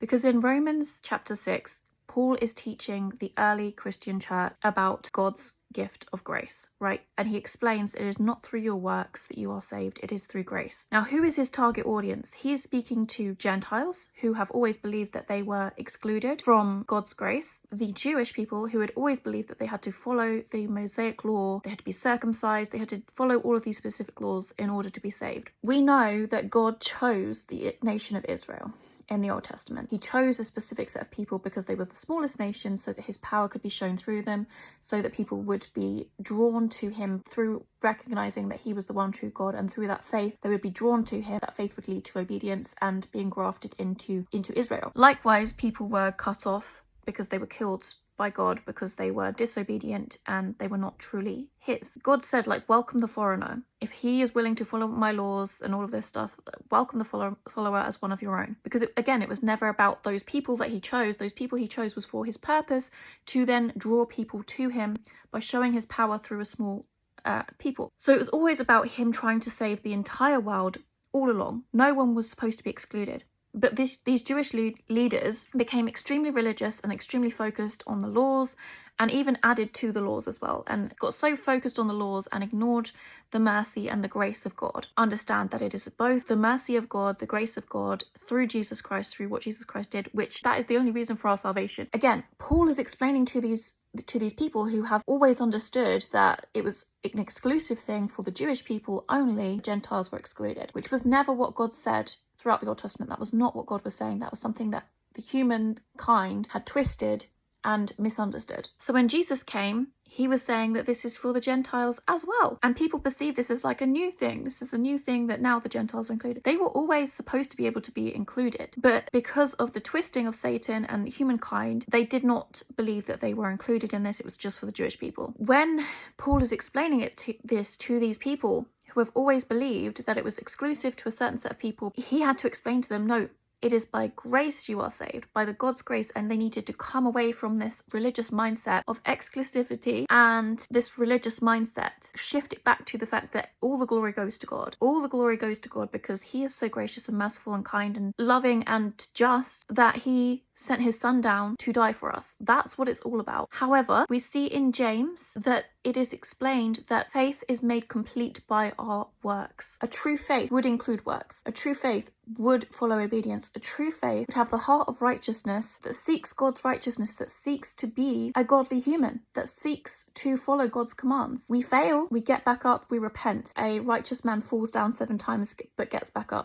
Because in Romans chapter 6, Paul is teaching the early Christian church about God's gift of grace, right? And he explains it is not through your works that you are saved, it is through grace. Now, who is his target audience? He is speaking to Gentiles who have always believed that they were excluded from God's grace, the Jewish people who had always believed that they had to follow the Mosaic law, they had to be circumcised, they had to follow all of these specific laws in order to be saved. We know that God chose the nation of Israel in the Old Testament. He chose a specific set of people because they were the smallest nation, so that his power could be shown through them, so that people would be drawn to him through recognizing that he was the one true God, and through that faith they would be drawn to him. That faith would lead to obedience and being grafted into Israel. Likewise, people were cut off because they were killed by God because they were disobedient and they were not truly his. God said, like, welcome the foreigner. If he is willing to follow my laws and all of this stuff, welcome the follower as one of your own. Because it was never about those people that he chose. Those people he chose was for his purpose to then draw people to him by showing his power through a small people. So it was always about him trying to save the entire world all along. No one was supposed to be excluded. But these Jewish leaders became extremely religious and extremely focused on the laws, and even added to the laws as well, and got so focused on the laws and ignored the mercy and the grace of God. Understand that it is both the mercy of God, the grace of God through Jesus Christ, through what Jesus Christ did, which that is the only reason for our salvation. Again, Paul is explaining to these people who have always understood that it was an exclusive thing for the Jewish people only, Gentiles were excluded, which was never what God said throughout the Old Testament. That was not what God was saying. That was something that the humankind had twisted and misunderstood. So when Jesus came, he was saying that this is for the Gentiles as well. And people perceive this as like a new thing. This is a new thing that now the Gentiles are included. They were always supposed to be able to be included. But because of the twisting of Satan and humankind, they did not believe that they were included in this. It was just for the Jewish people. When Paul is explaining to these people who have always believed that it was exclusive to a certain set of people, he had to explain to them, no, it is by grace you are saved, by the God's grace, and they needed to come away from this religious mindset of exclusivity and this religious mindset, shift it back to the fact that all the glory goes to God. All the glory goes to God because he is so gracious and merciful and kind and loving and just that he sent his son down to die for us. That's what it's all about. However, we see in James that it is explained that faith is made complete by our works. A true faith would include works. A true faith would follow obedience. A true faith would have the heart of righteousness that seeks God's righteousness, that seeks to be a godly human, that seeks to follow God's commands. We fail, we get back up, we repent. A righteous man falls down 7 times but gets back up.